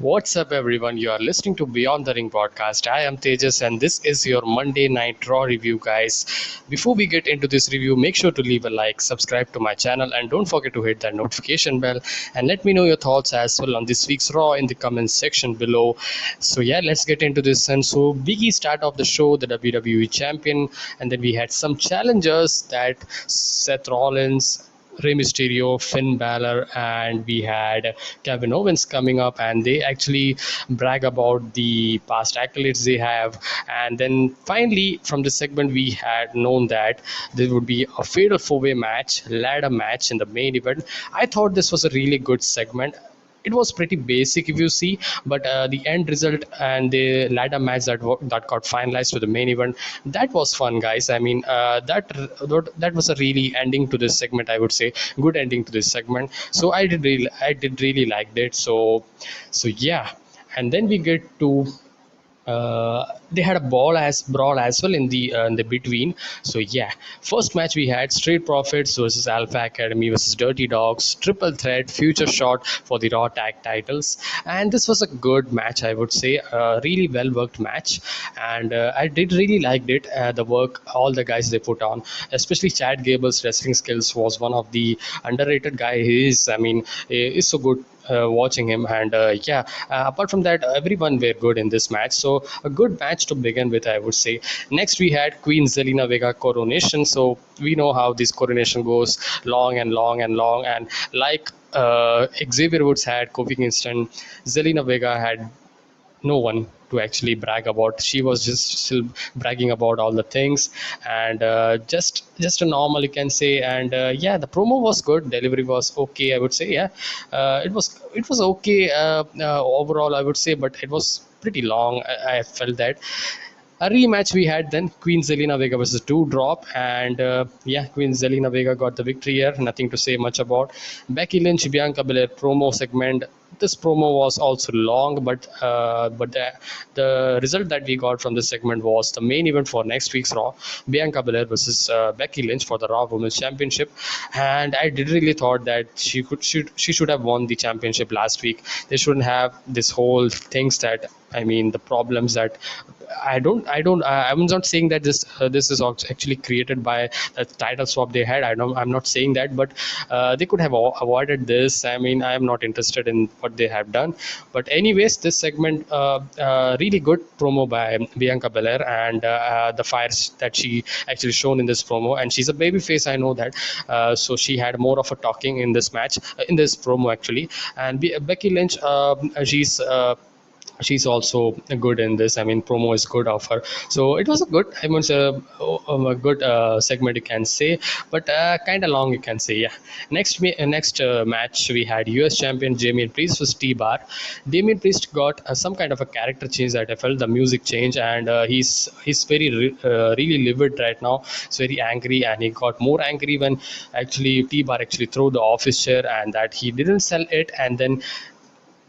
What's up, everyone? You are listening to Beyond the Ring podcast. I am Thejas, and this is your Monday Night Raw review, guys. Before we get into this review, make sure to leave a like, subscribe to my channel, and don't forget to hit that notification bell. And let me know your thoughts as well on this week's Raw in the comments section below. So, yeah, let's get into this. And so, Biggie start off the show, the WWE Champion, and then we had some challengers that Seth Rollins, Rey Mysterio, Finn Balor, and we had Kevin Owens coming up, and they actually brag about the past accolades they have. And then finally, from this segment, we had known that there would be a fatal four-way match, ladder match in the main event. I thought this was a really good segment. It was pretty basic if you see, but the end result and the ladder match that got finalized to the main event, that was fun, guys. I mean, that was a really ending to this segment, I would say. Good ending to this segment. So I did really liked it. So yeah. And then we get to they had a brawl as well in the between. So yeah, first match we had Street Profits versus Alpha Academy versus Dirty Dogs, triple threat future shot for the Raw tag titles, and this was a good match, I would say. A really well worked match, and I did really liked it. The work all the guys they put on, especially Chad Gable's wrestling skills was one of the underrated guy he is. I mean, he is so good watching him. And yeah, apart from that, everyone were good in this match. So a good match to begin with, I would say. Next we had Queen Zelina Vega coronation. So we know how this coronation goes, long and long and long, and like Xavier Woods had Kofi Kingston, Zelina Vega had no one to actually brag about. She was just still bragging about all the things, and just a normal, you can say. And yeah, the promo was good, delivery was okay, I would say. Yeah, it was okay overall, I would say, but it was pretty long. I felt that. A rematch we had then, Queen Zelina Vega versus Doudrop, and yeah, Queen Zelina Vega got the victory here. Nothing to say much about. Becky Lynch Bianca Belair promo segment. This promo was also long, but the result that we got from this segment was the main event for next week's Raw: Bianca Belair versus Becky Lynch for the Raw Women's Championship. And I did really thought that she should have won the championship last week. They shouldn't have this whole things that, I mean, the problems that I'm not saying that this is actually created by the title swap they had. I'm not saying that, but they could have avoided this. I mean, I am not interested in what they have done. But anyways, this segment, really good promo by Bianca Belair, and the fires that she actually shown in this promo. And she's a baby face, I know that. So she had more of a talking in this match, in this promo actually. And Becky Lynch, she's also good in this. I mean, promo is good of her. So it was a good, I mean, a good segment, you can say, but kind of long, you can say. Yeah. Next match we had US champion Damian Priest versus T-Bar. Damian Priest got some kind of a character change that I felt, the music change, and he's really livid right now. He's very angry, and he got more angry when actually T-Bar actually threw the office chair, and that he didn't sell it, and then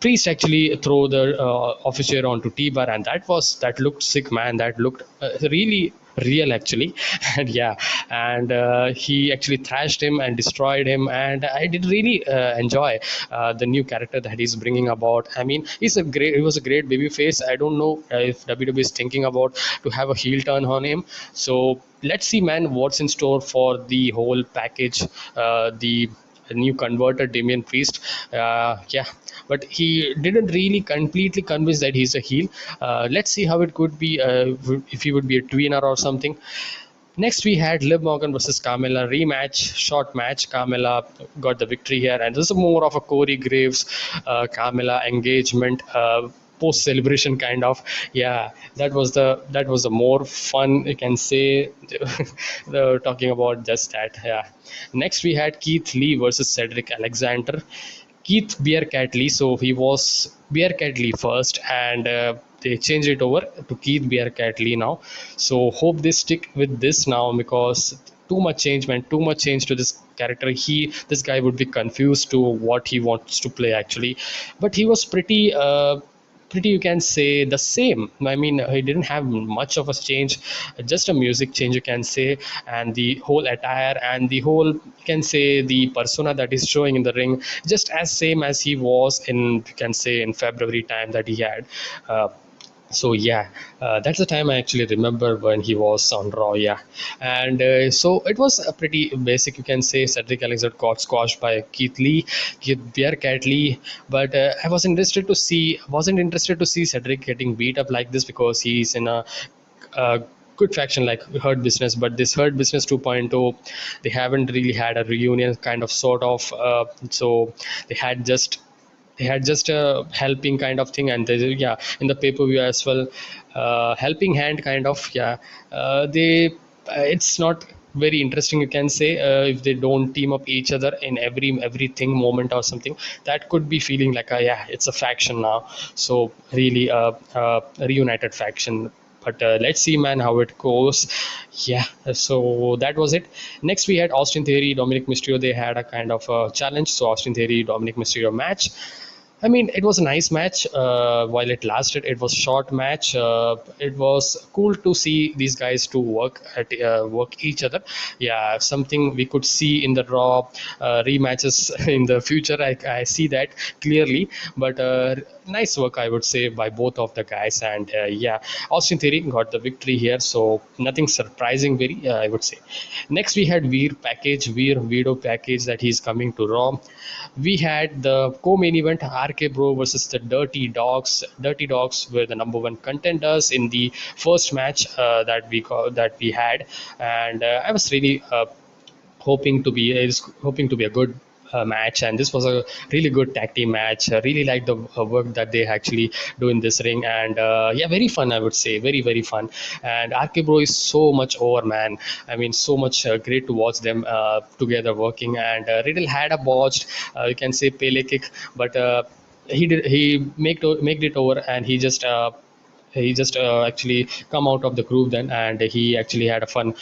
Priest actually throw the office chair onto T-Bar, and that looked sick, man. That looked really real actually. And yeah, and he actually thrashed him and destroyed him, and I did really enjoy the new character that he's bringing about. I mean, he was a great baby face. I don't know if WWE is thinking about to have a heel turn on him. So let's see, man, what's in store for the whole package. The new converted Damian Priest, yeah, but he didn't really completely convince that he's a heel. Let's see how it could be, if he would be a tweener or something. Next, we had Liv Morgan versus Carmilla rematch, short match. Carmilla got the victory here, and this is more of a Corey Graves, Carmilla engagement. Post celebration kind of. Yeah, that was the more fun, you can say. The talking about just that. Yeah. Next we had Keith Lee versus Cedric Alexander. Keith Bearcat Lee, so he was Bearcat Lee first, and they changed it over to Keith Bearcat Lee now. So hope they stick with this now, because too much change, man, too much change to this character. This guy would be confused to what he wants to play actually. But he was pretty, you can say, the same. I mean, he didn't have much of a change, just a music change, you can say, and the whole attire and the whole, you can say, the persona that is showing in the ring, just as same as he was in, you can say, in February time that he had. So yeah, that's the time I actually remember when he was on Raw. Yeah, and so it was a pretty basic, you can say. Cedric Alexander got squashed by Keith Bear Cat Lee, but I wasn't interested to see Cedric getting beat up like this, because he's in a good faction like Hurt Business. But this Hurt Business 2.0, they haven't really had a reunion kind of sort of. So they had just a helping kind of thing, and yeah, in the pay-per-view as well, helping hand kind of. Yeah, they it's not very interesting, you can say, if they don't team up each other in everything moment or something. That could be feeling like a, yeah, it's a faction now, so really a reunited faction. But let's see, man, how it goes. Yeah, so that was it. Next we had Austin Theory, Dominic Mysterio. They had a kind of a challenge. So Austin Theory, Dominic Mysterio match. I mean, it was a nice match. While it lasted, it was short match. It was cool to see these guys to work each other. Yeah, something we could see in the Raw rematches in the future. I see that clearly. But nice work, I would say, by both of the guys. And yeah, Austin Theory got the victory here. So nothing surprising, very, I would say. Next, we had Veer Vido package, that he's coming to Raw. We had the co-main event, RK Bro versus the Dirty Dogs. Dirty Dogs were the number one contenders in the first match that we had, and I was really hoping to be a good match, and this was a really good tag team match. I really like the work that they actually do in this ring, and yeah, very fun, I would say, very fun. And RK Bro is so much over, man. I mean, so much great to watch them together working. And Riddle had a botched, you can say, Pele kick, but he made it over, and he just actually come out of the groove then, and he actually had a fun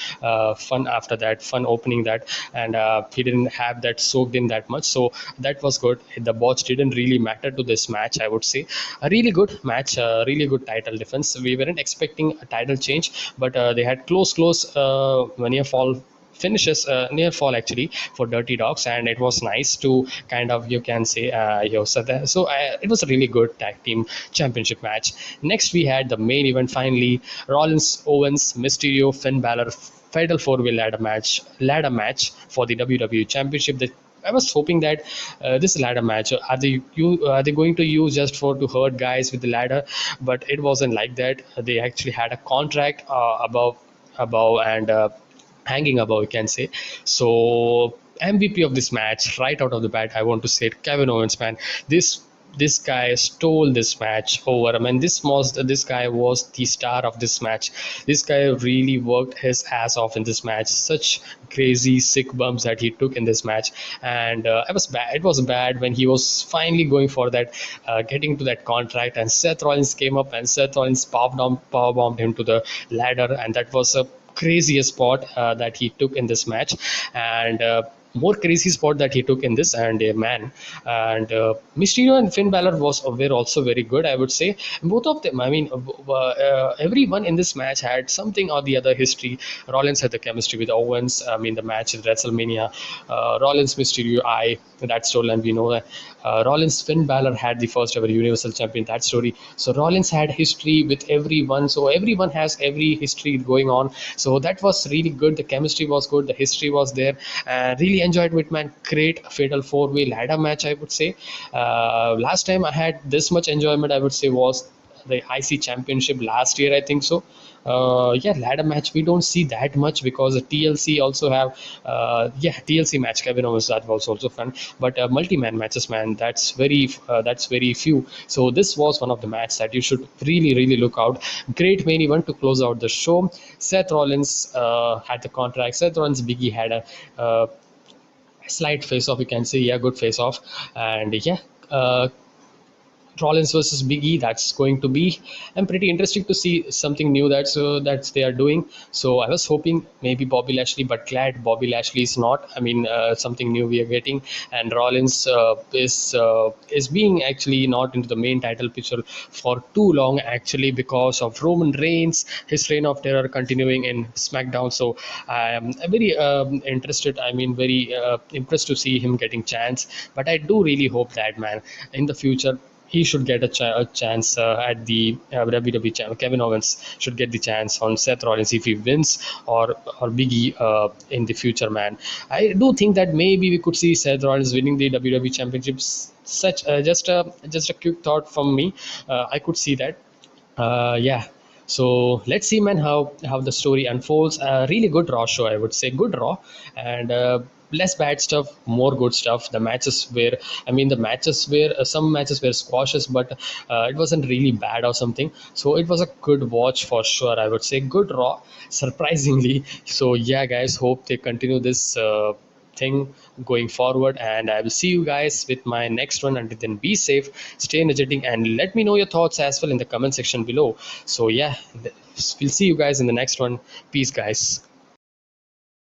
after that, fun opening that. And he didn't have that soaked in that much, so that was good. The botch didn't really matter to this match, I would say. A really good match, really good title defense. We weren't expecting a title change, but they had close near fall finishes, near fall actually, for Dirty Dogs, and it was nice to kind of, you can say, it was a really good tag team championship match. Next we had the main event, finally, Rollins, Owens, Mysterio, Finn Balor fatal four-way ladder match for the WWE championship. That I was hoping that this ladder match, are they going to use just for to hurt guys with the ladder? But it wasn't like that. They actually had a contract above and hanging above, you can say. So MVP of this match, right out of the bat, I want to say it, Kevin Owens, man. This guy stole this match over. I mean, this guy was the star of this match. This guy really worked his ass off in this match. Such crazy sick bumps that he took in this match. And it was bad when he was finally going for that, getting to that contract, and Seth Rollins came up, and Seth Rollins power bombed him to the ladder, and that was a craziest spot that he took in this match. And more crazy spot that he took in this, and man, and Mysterio and Finn Balor were also very good, I would say. Both of them, I mean, everyone in this match had something or the other history. Rollins had the chemistry with Owens. I mean, the match at WrestleMania, Rollins Mysterio, that story, and we know that Rollins Finn Balor had the first ever Universal Champion, that story. So Rollins had history with everyone, so everyone has every history going on. So that was really good. The chemistry was good, the history was there. Really enjoyed it, man. Great fatal four-way ladder match, I would say. Last time I had this much enjoyment, I would say, was the IC Championship last year, I think so. Yeah, ladder match we don't see that much, because the TLC also have TLC match, Kevin Owens, that was also fun. But multi-man matches, man, that's very few. So this was one of the matches that you should really look out. Great main event to close out the show. Seth Rollins had the contract. Seth Rollins, Biggie had a slight face off, you can say. Yeah, good face off. And yeah, Rollins versus Big E. That's going to be, I'm pretty interesting to see something new that's they are doing. So I was hoping maybe Bobby Lashley, but glad Bobby Lashley is not. I mean, something new we are getting, and Rollins is being actually not into the main title picture for too long actually because of Roman Reigns, his reign of terror continuing in SmackDown. So I am very interested. I mean, very impressed to see him getting chance. But I do really hope that, man, in the future he should get a chance at the WWE channel. Kevin Owens should get the chance on Seth Rollins if he wins, or Big E in the future, man. I do think that maybe we could see Seth Rollins winning the WWE championships. Such just a quick thought from me. I could see that. Yeah. So let's see, man, how the story unfolds. Really good Raw show, I would say. Good Raw, and less bad stuff, more good stuff. The matches were, I mean, the matches were some matches were squashes, but it wasn't really bad or something. So it was a good watch for sure. I would say good Raw, surprisingly. So yeah, guys, hope they continue this. Thing going forward, and I will see you guys with my next one. Until then, be safe, stay energetic, and let me know your thoughts as well in the comment section below. So yeah, we'll see you guys in the next one. Peace, guys.